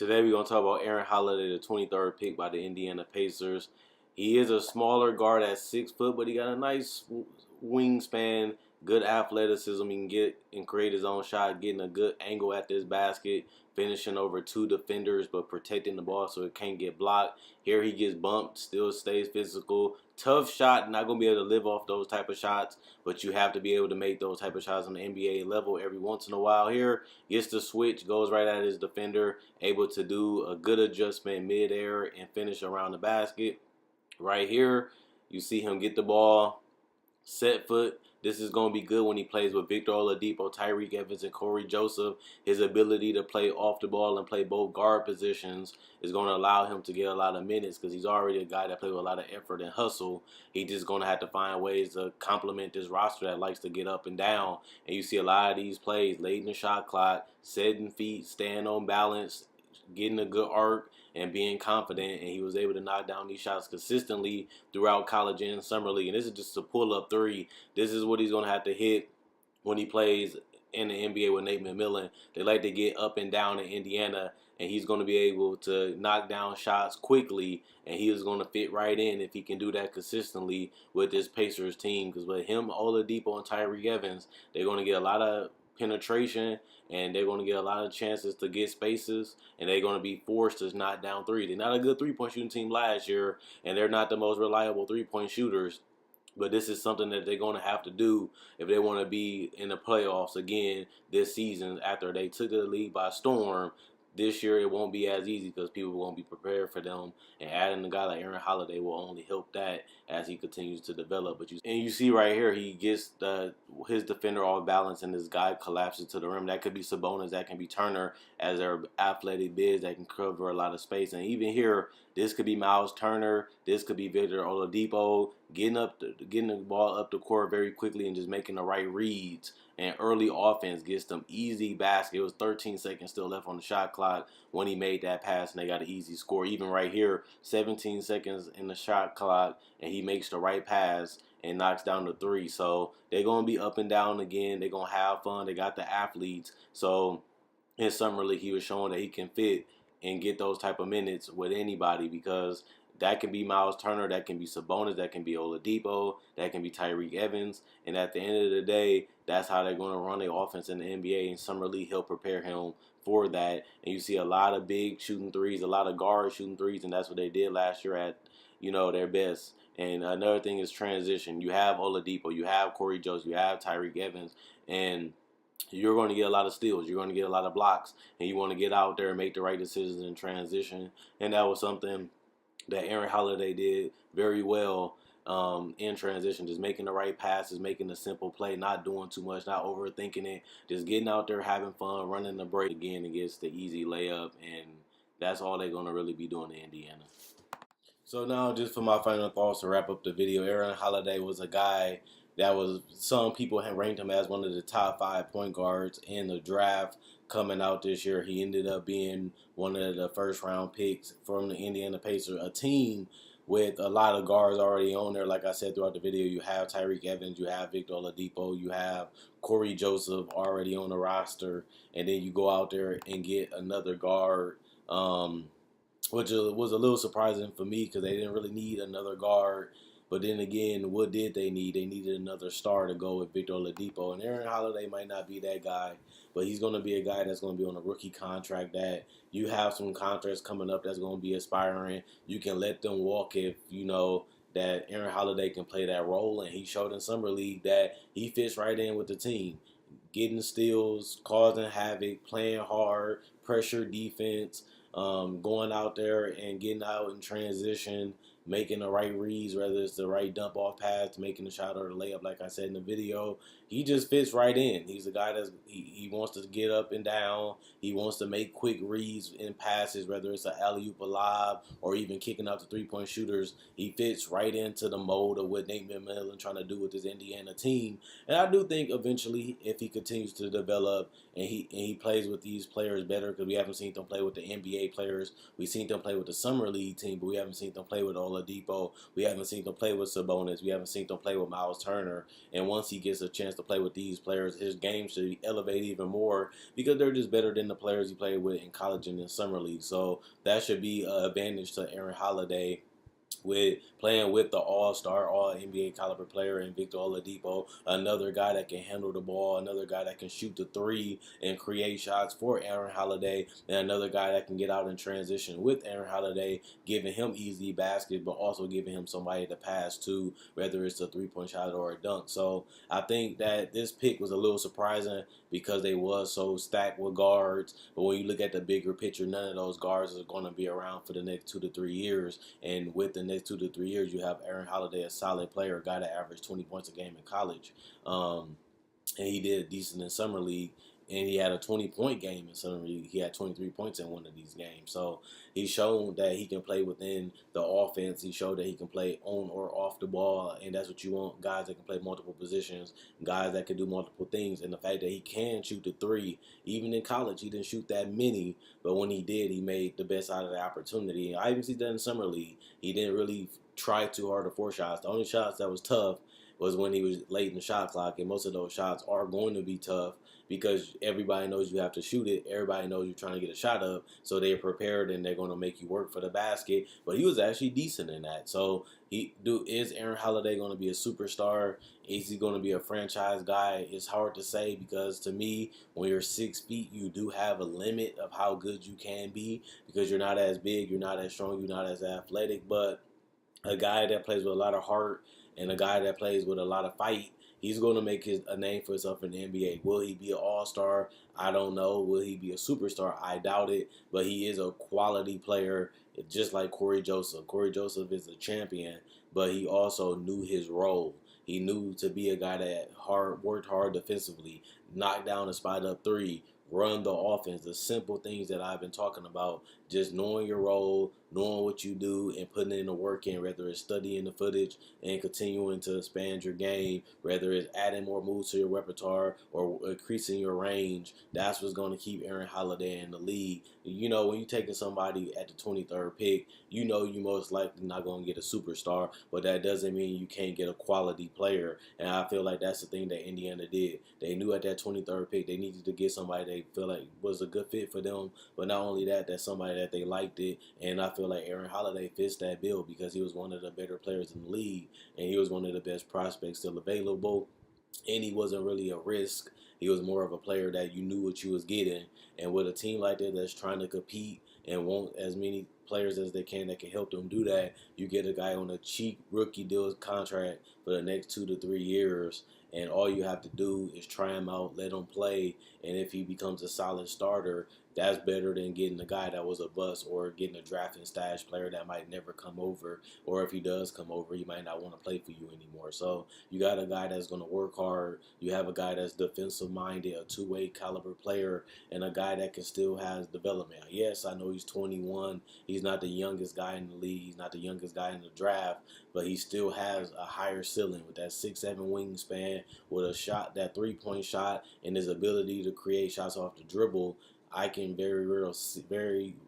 Today we're going to talk about Aaron Holiday, the 23rd pick by the Indiana Pacers. He is a smaller guard at 6 foot, but he got a nice wingspan, good athleticism. He can get and create his own shot, getting a good angle at this basket, finishing over 2 defenders, but protecting the ball so it can't get blocked. Here he gets bumped, still stays physical. Tough shot, not going to be able to live off those type of shots, but you have to be able to make those type of shots on the NBA level every once in a while. Here, gets the switch, goes right at his defender, able to do a good adjustment midair and finish around the basket. Right here, you see him get the ball, set foot. This is going to be good when he plays with Victor Oladipo, Tyreke Evans, and Corey Joseph. His ability to play off the ball and play both guard positions is going to allow him to get a lot of minutes because he's already a guy that plays with a lot of effort and hustle. He's just going to have to find ways to complement this roster that likes to get up and down. And you see a lot of these plays late in the shot clock, setting feet, staying on balance, getting a good arc, and being confident, and he was able to knock down these shots consistently throughout college and summer league. And this is just a pull-up three. This is what he's going to have to hit when he plays in the NBA with Nate McMillan. They like to get up and down in Indiana, and he's going to be able to knock down shots quickly, and he is going to fit right in if he can do that consistently with this Pacers team. Because with him, Oladipo, and Tyreke Evans, they're going to get a lot of penetration, and they're going to get a lot of chances to get spaces, and they're going to be forced to knock down three. They're not a good three-point shooting team last year, and they're not the most reliable three-point shooters. But this is something that they're going to have to do if they want to be in the playoffs again this season after they took the league by storm. This year it won't be as easy because people won't be prepared for them, and adding a guy like Aaron Holiday will only help that as he continues to develop. But you see right here, he gets his defender off balance, and this guy collapses to the rim. That could be Sabonis, that can be Turner, as they're athletic bigs that can cover a lot of space. And even here, this could be Miles Turner, this could be Victor Oladipo, getting the ball up the court very quickly and just making the right reads. And early offense gets them easy basket. It was 13 seconds still left on the shot clock when he made that pass, and they got an easy score. Even right here, 17 seconds in the shot clock, and he makes the right pass and knocks down the three. So they're going to be up and down again. They're going to have fun. They got the athletes. So in summer league, he was showing that he can fit and get those type of minutes with anybody, because that can be Miles Turner, that can be Sabonis, that can be Oladipo, that can be Tyreke Evans. And at the end of the day, that's how they're going to run their offense in the NBA. And summer league, he'll prepare him for that. And you see a lot of big shooting threes, a lot of guards shooting threes, and that's what they did last year at, their best. And another thing is transition. You have Oladipo, you have Corey Joseph, you have Tyreke Evans, and you're going to get a lot of steals. You're going to get a lot of blocks, and you want to get out there and make the right decisions in transition. And that was something that Aaron Holiday did very well in transition, just making the right passes, making the simple play, not doing too much, not overthinking it, just getting out there, having fun, running the break again against the easy layup, and that's all they're going to really be doing in Indiana. So now, just for my final thoughts to wrap up the video, Aaron Holiday was a guy that some people had ranked him as one of the top 5 point guards in the draft coming out this year. He ended up being one of the first round picks from the Indiana Pacers, a team with a lot of guards already on there. Like I said throughout the video, you have Tyreke Evans, you have Victor Oladipo, you have Corey Joseph already on the roster, and then you go out there and get another guard, which was a little surprising for me because they didn't really need another guard. But then again, what did they need? They needed another star to go with Victor Oladipo. And Aaron Holiday might not be that guy, but he's going to be a guy that's going to be on a rookie contract that you have some contracts coming up that's going to be aspiring. You can let them walk if you know that Aaron Holiday can play that role. And he showed in Summer League that he fits right in with the team. Getting steals, causing havoc, playing hard, pressure defense, going out there and getting out in transition, making the right reads, whether it's the right dump off pass, making the shot or the layup, like I said in the video. He just fits right in. He's a guy he wants to get up and down. He wants to make quick reads in passes, whether it's an alley-oop, a lob, or even kicking out the three-point shooters. He fits right into the mold of what Nate McMillan trying to do with his Indiana team. And I do think eventually, if he continues to develop and he plays with these players better, because we haven't seen them play with the NBA players. We've seen them play with the Summer League team, but we haven't seen them play with Oladipo. We haven't seen them play with Sabonis. We haven't seen them play with Miles Turner. And once he gets a chance chance to play with these players, his game should elevate even more because they're just better than the players he played with in college and in summer league. So that should be an advantage to Aaron Holiday with playing with the all-star, all-NBA caliber player in Victor Oladipo, another guy that can handle the ball, another guy that can shoot the three and create shots for Aaron Holiday, and another guy that can get out in transition with Aaron Holiday, giving him easy baskets, but also giving him somebody to pass to, whether it's a three-point shot or a dunk. So I think that this pick was a little surprising because they was so stacked with guards. But when you look at the bigger picture, none of those guards are going to be around for the next 2 to 3 years. And with the next 2 to 3 years, you have Aaron Holiday, a solid player, a guy that averaged 20 points a game in college. And he did decent in summer league. And he had a 20-point game in summer league. He had 23 points in one of these games. So he's shown that he can play within the offense. He showed that he can play on or off the ball. And that's what you want, guys that can play multiple positions, guys that can do multiple things. And the fact that he can shoot the three, even in college, he didn't shoot that many. But when he did, he made the best out of the opportunity. I even see that in summer league. He didn't really try too hard to force shots. The only shots that was tough was when he was late in the shot clock, and most of those shots are going to be tough because everybody knows you have to shoot it. Everybody knows you're trying to get a shot up, so they're prepared and they're going to make you work for the basket. But he was actually decent in that. So is Aaron Holiday going to be a superstar? Is he going to be a franchise guy? It's hard to say because to me, when you're 6 feet, you do have a limit of how good you can be because you're not as big, you're not as strong, you're not as athletic. But a guy that plays with a lot of heart and a guy that plays with a lot of fight, he's going to make a name for himself in the NBA. Will he be an all-star? I don't know. Will he be a superstar? I doubt it. But he is a quality player, just like Corey Joseph. Corey Joseph is a champion, but he also knew his role. He knew to be a guy that worked hard defensively, knocked down a spot-up three, run the offense, the simple things that I've been talking about, just knowing your role, knowing what you do, and putting in the work in, whether it's studying the footage and continuing to expand your game, whether it's adding more moves to your repertoire or increasing your range. That's what's going to keep Aaron Holiday in the league. You know, when you're taking somebody at the 23rd pick, you know you most likely not going to get a superstar, but that doesn't mean you can't get a quality player. And I feel like that's the thing that Indiana did. They knew at that 23rd pick they needed to get somebody they feel like was a good fit for them, but not only that, that's somebody that they liked it. And I feel like Aaron Holiday fits that bill because he was one of the better players in the league, and he was one of the best prospects still available, and he wasn't really a risk. He was more of a player that you knew what you was getting. And with a team like that that's trying to compete and want as many players as they can that can help them do that, you get a guy on a cheap rookie deal contract for the next 2 to 3 years, and all you have to do is try him out, let him play, and if he becomes a solid starter, that's better than getting a guy that was a bust or getting a draft and stash player that might never come over, or if he does come over, he might not want to play for you anymore. So you got a guy that's going to work hard. You have a guy that's defensive minded, a two-way caliber player, and a guy that can still has development. Yes, I know he's 21. He's not the youngest guy in the league. He's not the youngest guy in the draft, but he still has a higher ceiling with that 6'7" wingspan, with a shot, that three-point shot, and his ability to create shots off the dribble. I can very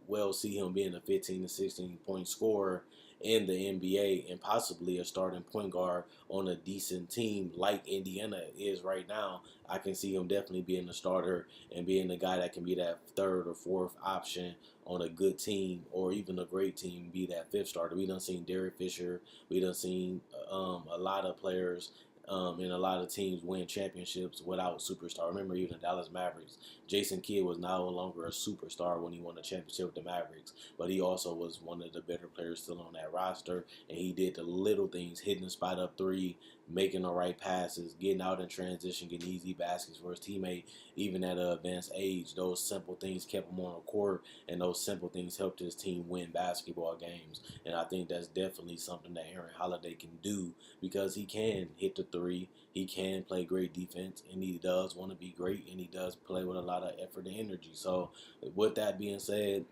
well see him being a 15 to 16 point scorer in the NBA and possibly a starting point guard on a decent team like Indiana is right now. I can see him definitely being a starter and being the guy that can be that third or fourth option on a good team or even a great team, be that fifth starter. We done seen Derek Fisher. We done seen a lot of players and a lot of teams win championships without superstar. Remember, even the Dallas Mavericks, Jason Kidd was no longer a superstar when he won a championship with the Mavericks, but he also was one of the better players still on that roster, and he did the little things, hitting the spot up three, making the right passes, getting out in transition, getting easy baskets for his teammate, even at an advanced age. Those simple things kept him on the court, and those simple things helped his team win basketball games. And I think that's definitely something that Aaron Holiday can do because he can hit the three, he can play great defense, and he does want to be great, and he does play with a lot of effort and energy. So with that being said,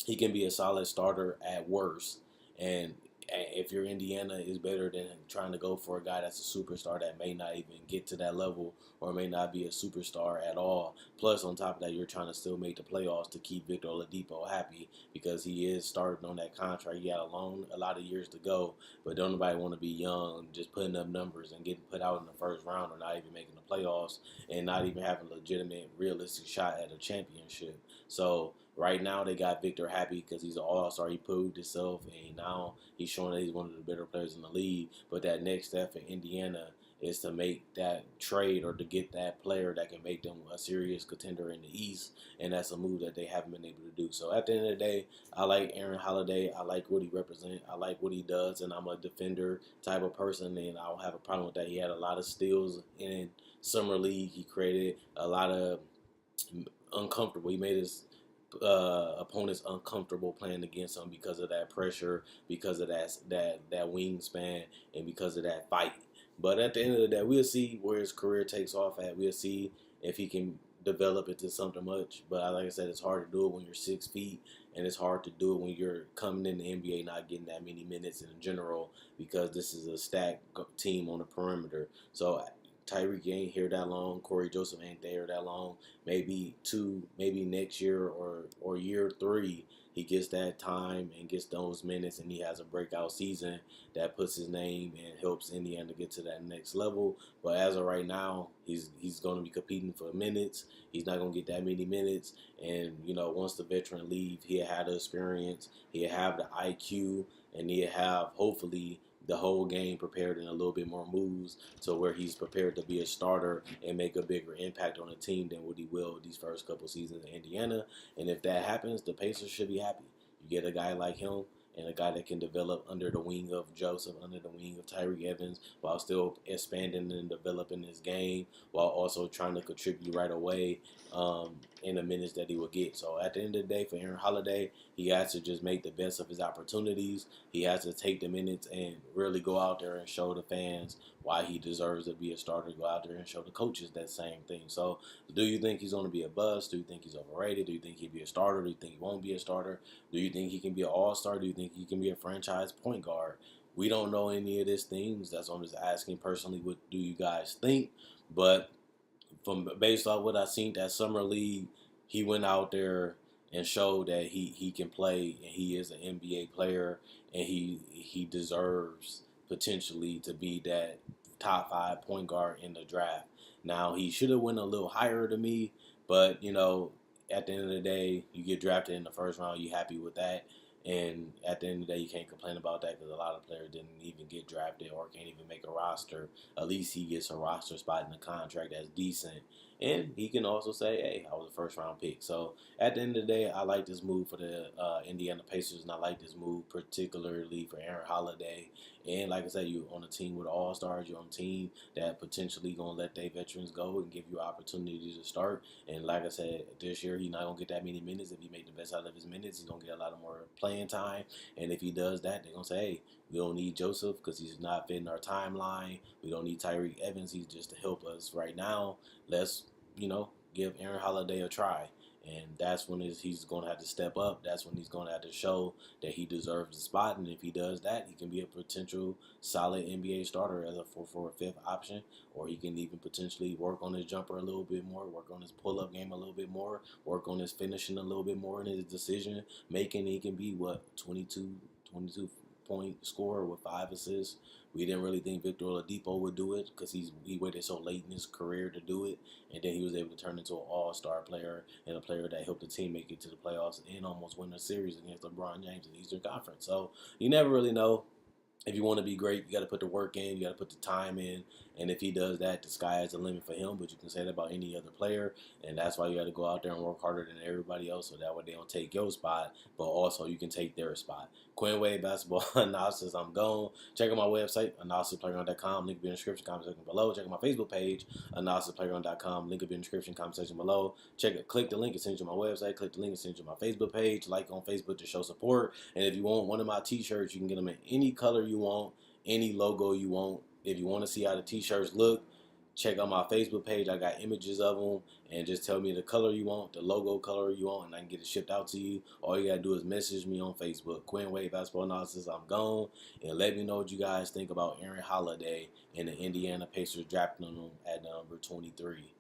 he can be a solid starter at worst. And if you're Indiana, is better than trying to go for a guy that's a superstar that may not even get to that level or may not be a superstar at all. Plus, on top of that, you're trying to still make the playoffs to keep Victor Oladipo happy because he is starting on that contract. He had a lot of years to go, but don't nobody want to be young, just putting up numbers and getting put out in the first round or not even making the playoffs and not even having a legitimate, realistic shot at a championship. So right now they got Victor happy because he's an all-star. He proved himself, and now he's showing that he's one of the better players in the league. But that next step for Indiana is to make that trade or to get that player that can make them a serious contender in the East, and that's a move that they haven't been able to do. So at the end of the day, I like Aaron Holiday. I like what he represents. I like what he does, and I'm a defender type of person, and I don't have a problem with that. He had a lot of steals in summer league. He created a lot of uncomfortable. He made his opponents uncomfortable playing against him because of that pressure, because of that wingspan, and because of that fight. But at the end of the day, we'll see where his career takes off at. We'll see if he can develop into something much. But like I said, it's hard to do it when you're 6 feet, and it's hard to do it when you're coming in the NBA not getting that many minutes in general because this is a stacked team on the perimeter. So Tyreek ain't here that long. Corey Joseph ain't there that long. Maybe next year or year 3, he gets that time and gets those minutes, and he has a breakout season that puts his name and helps Indiana get to that next level. But as of right now, he's going to be competing for minutes. He's not going to get that many minutes. And once the veteran leave, he'll have the experience, he'll have the IQ, and he'll have hopefully the whole game prepared in a little bit more moves to where he's prepared to be a starter and make a bigger impact on the team than what he will these first couple seasons in Indiana. And if that happens, the Pacers should be happy. You get a guy like him and a guy that can develop under the wing of Joseph, under the wing of Tyreke Evans, while still expanding and developing his game, while also trying to contribute right away in the minutes that he will get. So at the end of the day, for Aaron Holiday, he has to just make the best of his opportunities. He has to take the minutes and really go out there and show the fans why he deserves to be a starter. Go out there and show the coaches that same thing. So do you think he's going to be a bust? Do you think he's overrated? Do you think he'll be a starter? Do you think he won't be a starter? Do you think he can be an all-star? Do you think he can be a franchise point guard? We don't know any of these things. That's why I'm just asking personally, what do you guys think? But based off what I seen that summer league, he went out there and showed that he can play and he is an NBA player and he deserves potentially to be that top 5 point guard in the draft. Now he should have went a little higher to me, but at the end of the day, you get drafted in the first round, you happy with that. And at the end of the day, you can't complain about that because a lot of players didn't even get drafted or can't even make a roster. At least he gets a roster spot in the contract that's decent. And he can also say, hey, I was a first-round pick. So at the end of the day, I like this move for the Indiana Pacers, and I like this move particularly for Aaron Holiday. And like I said, you're on a team with all-stars. You're on a team that potentially going to let their veterans go and give you opportunities to start. And like I said, this year he's not going to get that many minutes. If he make the best out of his minutes, he's going to get a lot of more playing time. And if he does that, they're going to say, hey, we don't need Joseph because he's not fitting our timeline. We don't need Tyreke Evans. He's just to help us right now. Let's, give Aaron Holiday a try. And that's when he's going to have to step up. That's when he's going to have to show that he deserves the spot. And if he does that, he can be a potential solid NBA starter as a 4 or 5th option. Or he can even potentially work on his jumper a little bit more, work on his pull-up game a little bit more, work on his finishing a little bit more in his decision making. He can be, 22 point scorer with 5 assists. We didn't really think Victor Oladipo would do it because he waited so late in his career to do it, and then he was able to turn into an all-star player and a player that helped the team make it to the playoffs and almost win a series against LeBron James in the Eastern Conference. So you never really know. If you want to be great, you got to put the work in. You got to put the time in. And if he does that, the sky is the limit for him. But you can say that about any other player. And that's why you got to go out there and work harder than everybody else so that way they don't take your spot. But also you can take their spot. Quinn Wade Basketball Analysis, I'm gone. Check out my website, analysisplayground.com. Link will be in the description, comment section below. Check out my Facebook page, analysisplayground.com. Link will be in the description, comment section below. Click the link and send you to my website. Click the link and send you to my Facebook page. Like on Facebook to show support. And if you want one of my t-shirts, you can get them in any color you want, any logo you want. If you want to see how the t-shirts look, check out my Facebook page. I got images of them, and just tell me the color you want, the logo color you want, and I can get it shipped out to you. All you gotta do is message me on Facebook, Quinn Wade Basketball Analysis. I'm gone, and let me know what you guys think about Aaron Holiday and the Indiana Pacers drafting him at number 23.